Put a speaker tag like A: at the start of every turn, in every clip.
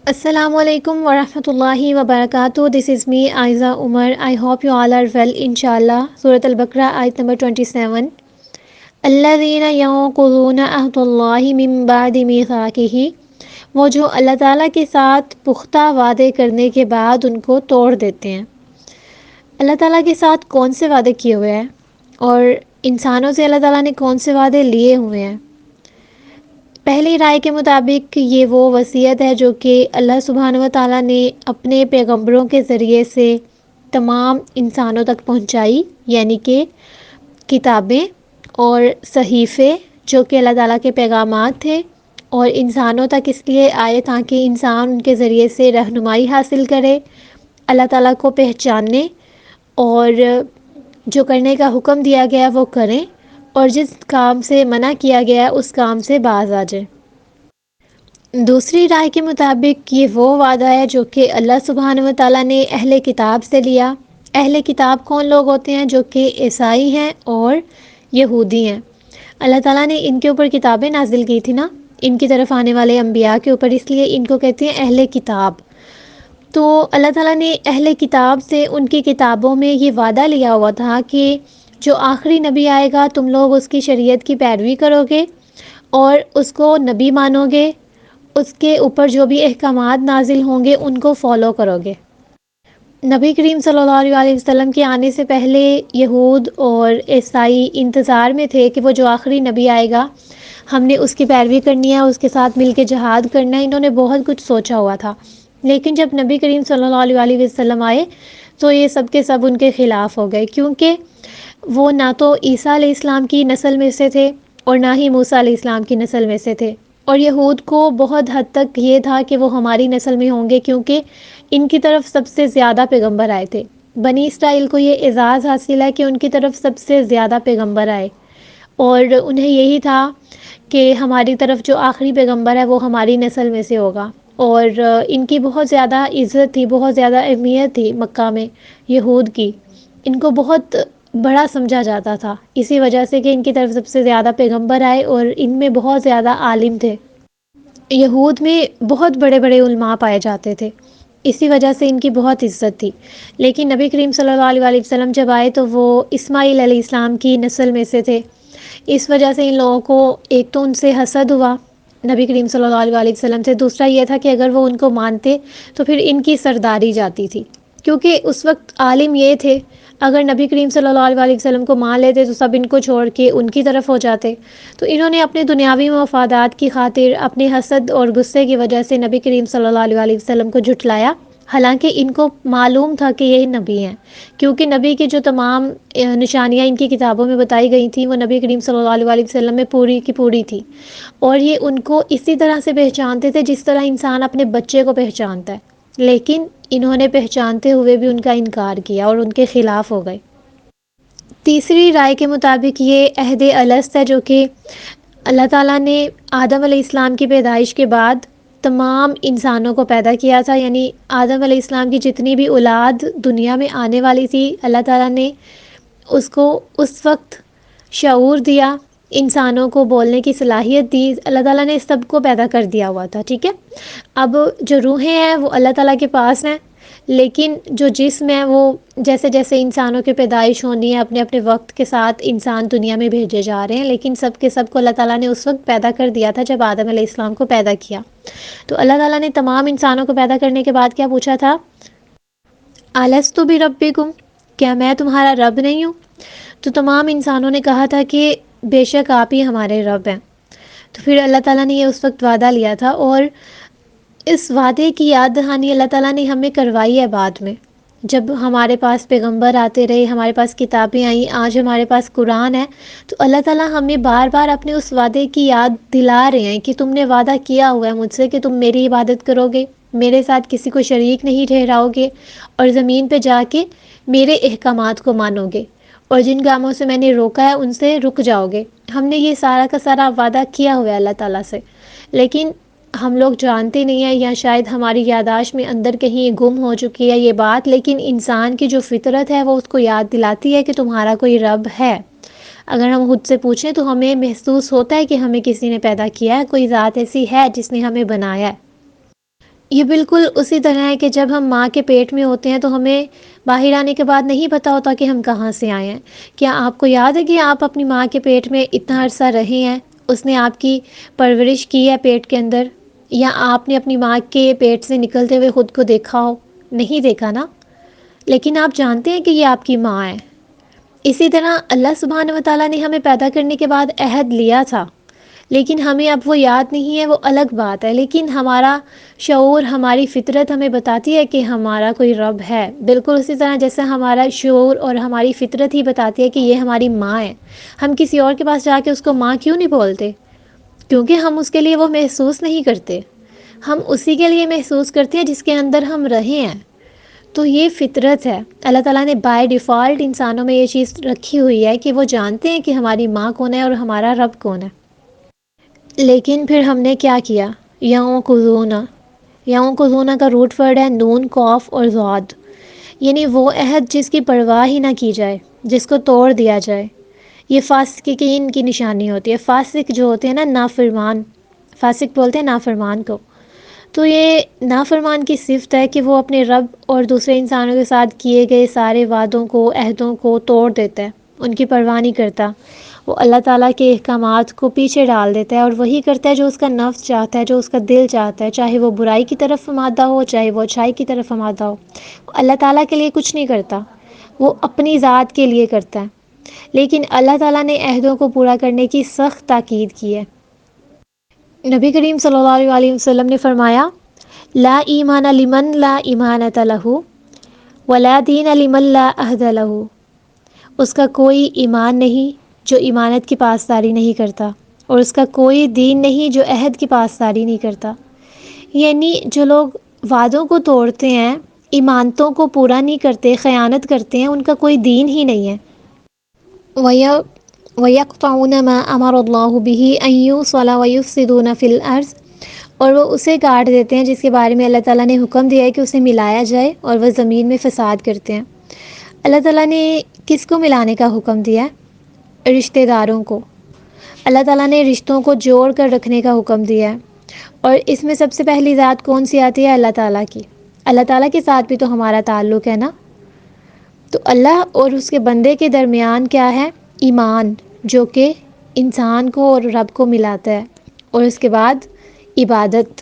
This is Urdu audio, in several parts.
A: Assalamu alaikum wa rahmatullahi wa barakatuh. This is me, Aiza Umar. I hope you all are well, inshallah. Surah Al-Baqarah, ayat number 27. الَّذِينَ يَنقُضُونَ عَهْدَ اللَّهِ مِن بَعْدِ مِيثَاقِهِ، وہ جو اللہ تعالیٰ کے ساتھ پختہ وعدے کرنے کے بعد ان کو توڑ دیتے ہیں۔ اللہ تعالیٰ کے ساتھ کون سے وعدے کیے ہوئے ہیں اور انسانوں سے اللہ تعالیٰ نے کون سے وعدے لیے ہوئے ہیں؟ پہلی رائے کے مطابق یہ وہ وصیت ہے جو کہ اللہ سبحانہ و تعالیٰ نے اپنے پیغمبروں کے ذریعے سے تمام انسانوں تک پہنچائی، یعنی کہ کتابیں اور صحیفے جو کہ اللہ تعالیٰ کے پیغامات تھے، اور انسانوں تک اس لیے آئے تاکہ انسان ان کے ذریعے سے رہنمائی حاصل کرے، اللہ تعالیٰ کو پہچاننے، اور جو کرنے کا حکم دیا گیا وہ کریں، اور جس کام سے منع کیا گیا اس کام سے باز آ جائیں۔ دوسری رائے کے مطابق یہ وہ وعدہ ہے جو کہ اللہ سبحانہ و تعالیٰ نے اہل کتاب سے لیا۔ اہل کتاب کون لوگ ہوتے ہیں؟ جو کہ عیسائی ہیں اور یہودی ہیں۔ اللہ تعالیٰ نے ان کے اوپر کتابیں نازل کی تھی نا، ان کی طرف آنے والے انبیاء کے اوپر، اس لیے ان کو کہتے ہیں اہل کتاب۔ تو اللہ تعالیٰ نے اہل کتاب سے ان کی کتابوں میں یہ وعدہ لیا ہوا تھا کہ جو آخری نبی آئے گا تم لوگ اس کی شریعت کی پیروی کرو گے اور اس کو نبی مانو گے، اس کے اوپر جو بھی احکامات نازل ہوں گے ان کو فالو کرو گے۔ نبی کریم صلی اللہ علیہ وسلم کے آنے سے پہلے یہود اور عیسائی انتظار میں تھے کہ وہ جو آخری نبی آئے گا ہم نے اس کی پیروی کرنی ہے، اس کے ساتھ مل کے جہاد کرنا ہے۔ انہوں نے بہت کچھ سوچا ہوا تھا، لیکن جب نبی کریم صلی اللہ علیہ وسلم آئے تو یہ سب کے سب ان کے خلاف ہو گئے، کیونکہ وہ نہ تو عیسیٰ علیہ السلام کی نسل میں سے تھے اور نہ ہی موسیٰ علیہ السلام کی نسل میں سے تھے، اور یہود کو بہت حد تک یہ تھا کہ وہ ہماری نسل میں ہوں گے کیونکہ ان کی طرف سب سے زیادہ پیغمبر آئے تھے۔ بنی اسرائیل کو یہ اعزاز حاصل ہے کہ ان کی طرف سب سے زیادہ پیغمبر آئے، اور انہیں یہی تھا کہ ہماری طرف جو آخری پیغمبر ہے وہ ہماری نسل میں سے ہوگا، اور ان کی بہت زیادہ عزت تھی، بہت زیادہ اہمیت تھی مکہ میں یہود کی۔ ان کو بہت بڑا سمجھا جاتا تھا اسی وجہ سے کہ ان کی طرف سب سے زیادہ پیغمبر آئے اور ان میں بہت زیادہ عالم تھے۔ یہود میں بہت بڑے بڑے علماء پائے جاتے تھے، اسی وجہ سے ان کی بہت عزت تھی۔ لیکن نبی کریم صلی اللہ علیہ وسلم جب آئے تو وہ اسماعیل علیہ السلام کی نسل میں سے تھے، اس وجہ سے ان لوگوں کو ایک تو ان سے حسد ہوا نبی کریم صلی اللہ علیہ وسلم سے، دوسرا یہ تھا کہ اگر وہ ان کو مانتے تو پھر ان کی سرداری جاتی تھی، کیونکہ اس وقت عالم یہ تھے اگر نبی کریم صلی اللہ علیہ وسلم کو مان لیتے تو سب ان کو چھوڑ کے ان کی طرف ہو جاتے۔ تو انہوں نے اپنے دنیاوی مفادات کی خاطر اپنے حسد اور غصے کی وجہ سے نبی کریم صلی اللہ علیہ وسلم کو جھٹلایا، حالانکہ ان کو معلوم تھا کہ یہ نبی ہیں، کیونکہ نبی کی جو تمام نشانیاں ان کی کتابوں میں بتائی گئی تھیں وہ نبی کریم صلی اللہ علیہ وسلم میں پوری کی پوری تھی، اور یہ ان کو اسی طرح سے پہچانتے تھے جس طرح انسان اپنے بچے کو پہچانتا ہے، لیکن انہوں نے پہچانتے ہوئے بھی ان کا انکار کیا اور ان کے خلاف ہو گئے۔ تیسری رائے کے مطابق یہ عہد الست ہے جو کہ اللہ تعالیٰ نے آدم علیہ السلام کی پیدائش کے بعد تمام انسانوں کو پیدا کیا تھا، یعنی آدم علیہ السلام کی جتنی بھی اولاد دنیا میں آنے والی تھی اللہ تعالیٰ نے اس کو اس وقت شعور دیا، انسانوں کو بولنے کی صلاحیت دی، اللہ تعالیٰ نے سب کو پیدا کر دیا ہوا تھا، ٹھیک ہے۔ اب جو روحیں ہیں وہ اللہ تعالیٰ کے پاس ہیں، لیکن جو جسم ہے وہ جیسے جیسے انسانوں کی پیدائش ہونی ہے اپنے اپنے وقت کے ساتھ انسان دنیا میں بھیجے جا رہے ہیں، لیکن سب کے سب کو اللہ تعالیٰ نے اس وقت پیدا کر دیا تھا جب آدم علیہ السلام کو پیدا کیا۔ تو اللہ تعالیٰ نے تمام انسانوں کو پیدا کرنے کے بعد کیا پوچھا تھا؟ الست بربکم، کیا میں تمہارا رب نہیں ہوں؟ تو تمام انسانوں نے کہا تھا کہ بے شک آپ ہی ہمارے رب ہیں۔ تو پھر اللہ تعالیٰ نے یہ اس وقت وعدہ لیا تھا، اور اس وعدے کی یاد دہانی اللہ تعالیٰ نے ہمیں کروائی ہے بعد میں، جب ہمارے پاس پیغمبر آتے رہے، ہمارے پاس کتابیں آئیں، آج ہمارے پاس قرآن ہے، تو اللہ تعالیٰ ہمیں بار بار اپنے اس وعدے کی یاد دلا رہے ہیں کہ تم نے وعدہ کیا ہوا ہے مجھ سے کہ تم میری عبادت کرو گے، میرے ساتھ کسی کو شریک نہیں ٹھہراؤ گے، اور زمین پہ جا کے میرے احکامات کو مانو گے، اور جن کاموں سے میں نے روکا ہے ان سے رک جاؤ گے۔ ہم نے یہ سارا کا سارا وعدہ کیا ہوا ہے اللہ تعالیٰ سے، لیکن ہم لوگ جانتے نہیں ہیں، یا شاید ہماری یادداشت میں اندر کہیں گم ہو چکی ہے یہ بات، لیکن انسان کی جو فطرت ہے وہ اس کو یاد دلاتی ہے کہ تمہارا کوئی رب ہے۔ اگر ہم خود سے پوچھیں تو ہمیں محسوس ہوتا ہے کہ ہمیں کسی نے پیدا کیا ہے، کوئی ذات ایسی ہے جس نے ہمیں بنایا ہے۔ یہ بالکل اسی طرح ہے کہ جب ہم ماں کے پیٹ میں ہوتے ہیں تو ہمیں باہر آنے کے بعد نہیں پتہ ہوتا کہ ہم کہاں سے آئے ہیں۔ کیا آپ کو یاد ہے کہ آپ اپنی ماں کے پیٹ میں اتنا عرصہ رہے ہیں؟ اس نے آپ کی پرورش کی ہے پیٹ کے اندر، یا آپ نے اپنی ماں کے پیٹ سے نکلتے ہوئے خود کو دیکھا ہو؟ نہیں دیکھا نا، لیکن آپ جانتے ہیں کہ یہ آپ کی ماں ہے۔ اسی طرح اللہ سبحانہ و تعالیٰ نے ہمیں پیدا کرنے کے بعد عہد لیا تھا، لیکن ہمیں اب وہ یاد نہیں ہے، وہ الگ بات ہے، لیکن ہمارا شعور، ہماری فطرت ہمیں بتاتی ہے کہ ہمارا کوئی رب ہے، بالکل اسی طرح جیسے ہمارا شعور اور ہماری فطرت ہی بتاتی ہے کہ یہ ہماری ماں ہے۔ ہم کسی اور کے پاس جا کے اس کو ماں کیوں نہیں بولتے؟ کیونکہ ہم اس کے لیے وہ محسوس نہیں کرتے، ہم اسی کے لیے محسوس کرتے ہیں جس کے اندر ہم رہے ہیں۔ تو یہ فطرت ہے، اللہ تعالیٰ نے بائی ڈیفالٹ انسانوں میں یہ چیز رکھی ہوئی ہے کہ وہ جانتے ہیں کہ ہماری ماں کون ہے اور ہمارا رب کون ہے۔ لیکن پھر ہم نے کیا کیا؟ یعقلون، یعقلون کا روٹ ورڈ ہے نون، قاف اور ضاد، یعنی وہ عہد جس کی پرواہ ہی نہ کی جائے، جس کو توڑ دیا جائے۔ یہ فاسقین کی نشانی ہوتی ہے۔ فاسق جو ہوتے ہیں نا، نافرمان، فاسق بولتے ہیں نافرمان کو۔ تو یہ نافرمان کی صفت ہے کہ وہ اپنے رب اور دوسرے انسانوں کے ساتھ کیے گئے سارے وعدوں کو، عہدوں کو توڑ دیتا ہے، ان کی پرواہ نہیں کرتا۔ وہ اللہ تعالیٰ کے احکامات کو پیچھے ڈال دیتا ہے اور وہی کرتا ہے جو اس کا نفس چاہتا ہے، جو اس کا دل چاہتا ہے، چاہے وہ برائی کی طرف آمادہ ہو، چاہے وہ اچھائی کی طرف آمادہ ہو۔ وہ اللہ تعالیٰ کے لیے کچھ نہیں کرتا، وہ اپنی ذات کے لیے کرتا ہے۔ لیکن اللہ تعالیٰ نے عہدوں کو پورا کرنے کی سخت تاکید کی ہے۔ نبی کریم صلی اللہ علیہ وسلم نے فرمایا، لا ایمان لمن لا ایمانۃ لہ ولا دین لمن لا عہد لہ۔ اس کا کوئی ایمان نہیں جو ایمانت کی پاسداری نہیں کرتا، اور اس کا کوئی دین نہیں جو عہد کی پاسداری نہیں کرتا۔ یعنی جو لوگ وعدوں کو توڑتے ہیں، ایمانتوں کو پورا نہیں کرتے، خیانت کرتے ہیں، ان کا کوئی دین ہی نہیں ہے۔ وَيَقْطَعُونَ مَا أَمَرَ اللَّهُ بِهِ أَن يُوصَلَ وَيُفْسِدُونَ فِي الْأَرْضِ، اور وہ اسے کاٹ دیتے ہیں جس کے بارے میں اللہ تعالیٰ نے حکم دیا ہے کہ اسے ملایا جائے، اور وہ زمین میں فساد کرتے ہیں۔ اللہ تعالیٰ نے کس کو ملانے کا حکم دیا ہے؟ رشتہ داروں کو۔ اللہ تعالیٰ نے رشتوں کو جوڑ کر رکھنے کا حکم دیا ہے، اور اس میں سب سے پہلی ذات کون سی آتی ہے؟ اللہ تعالیٰ کی۔ اللہ تعالیٰ کے ساتھ بھی تو ہمارا تعلق ہے نا۔ تو اللہ اور اس کے بندے کے درمیان کیا ہے؟ ایمان، جو کہ انسان کو اور رب کو ملاتا ہے، اور اس کے بعد عبادت۔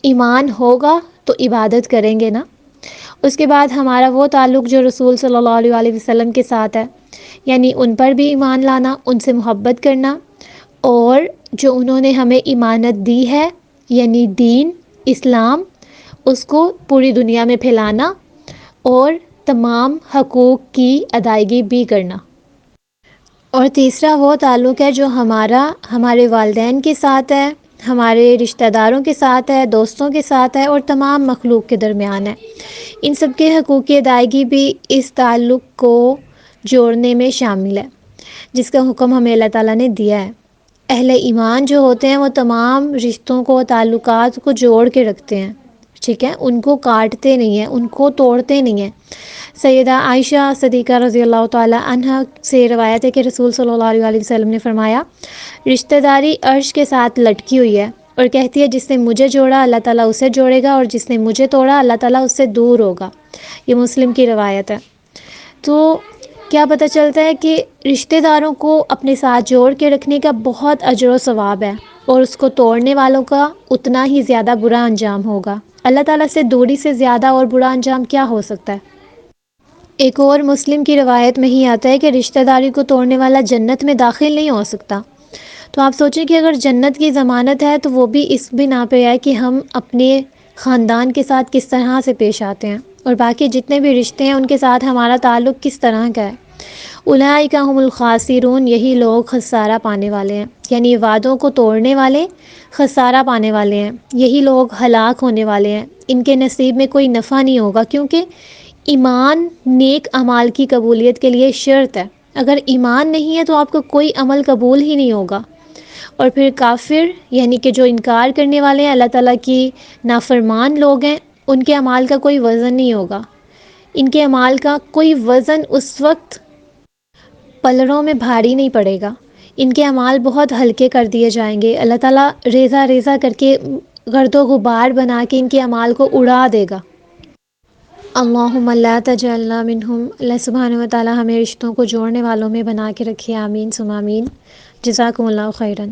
A: ایمان ہوگا تو عبادت کریں گے نا۔ اس کے بعد ہمارا وہ تعلق جو رسول صلی اللہ علیہ وسلم کے ساتھ ہے، یعنی ان پر بھی ایمان لانا، ان سے محبت کرنا، اور جو انہوں نے ہمیں ایمانت دی ہے یعنی دین اسلام، اس کو پوری دنیا میں پھیلانا اور تمام حقوق کی ادائیگی بھی کرنا۔ اور تیسرا وہ تعلق ہے جو ہمارے والدین کے ساتھ ہے، ہمارے رشتہ داروں کے ساتھ ہے، دوستوں کے ساتھ ہے، اور تمام مخلوق کے درمیان ہے۔ ان سب کے حقوق کی ادائیگی بھی اس تعلق کو جوڑنے میں شامل ہے، جس کا حکم ہمیں اللہ تعالیٰ نے دیا ہے۔ اہل ایمان جو ہوتے ہیں وہ تمام رشتوں کو، تعلقات کو جوڑ کے رکھتے ہیں، ٹھیک ہے، ان کو کاٹتے نہیں ہیں، ان کو توڑتے نہیں ہیں۔ سیدہ عائشہ صدیقہ رضی اللہ تعالی عنہ سے روایت ہے کہ رسول صلی اللہ علیہ وسلم نے فرمایا، رشتہ داری عرش کے ساتھ لٹکی ہوئی ہے اور کہتی ہے جس نے مجھے جوڑا اللہ تعالیٰ اسے جوڑے گا، اور جس نے مجھے توڑا اللہ تعالیٰ اس سے دور ہوگا۔ یہ مسلم کی روایت ہے۔ تو کیا پتہ چلتا ہے کہ رشتہ داروں کو اپنے ساتھ جوڑ کے رکھنے کا بہت اجر و ثواب ہے، اور اس کو توڑنے والوں کا اتنا ہی زیادہ برا انجام ہوگا۔ اللہ تعالیٰ سے دوری سے زیادہ اور برا انجام کیا ہو سکتا ہے؟ ایک اور مسلم کی روایت میں ہی آتا ہے کہ رشتہ داری کو توڑنے والا جنت میں داخل نہیں ہو سکتا۔ تو آپ سوچیں کہ اگر جنت کی ضمانت ہے تو وہ بھی اس بنا پہ ہے کہ ہم اپنے خاندان کے ساتھ کس طرح سے پیش آتے ہیں، اور باقی جتنے بھی رشتے ہیں ان کے ساتھ ہمارا تعلق کس طرح کا ہے۔ اولئک هم الخاسرون، یہی لوگ خسارہ پانے والے ہیں، یعنی وعدوں کو توڑنے والے خسارہ پانے والے ہیں، یہی لوگ ہلاک ہونے والے ہیں، ان کے نصیب میں کوئی نفع نہیں ہوگا، کیونکہ ایمان نیک اعمال کی قبولیت کے لیے شرط ہے۔ اگر ایمان نہیں ہے تو آپ کو کوئی عمل قبول ہی نہیں ہوگا۔ اور پھر کافر یعنی کہ جو انکار کرنے والے ہیں، اللہ تعالیٰ کی نافرمان لوگ ہیں، ان کے اعمال کا کوئی وزن نہیں ہوگا۔ ان کے اعمال کا کوئی وزن اس وقت پلڑوں میں بھاری نہیں پڑے گا، ان کے اعمال بہت ہلکے کر دیے جائیں گے۔ اللہ تعالیٰ ریزہ ریزہ کر کے گرد و غبار بنا کے ان کے اعمال کو اڑا دے گا۔ اللہم لا تجعلنا منہم، اللہ سبحانہ و تعالی ہمیں رشتوں کو جوڑنے والوں میں بنا کے رکھے، آمین ثم آمین۔ جزاکم اللہ خیراً۔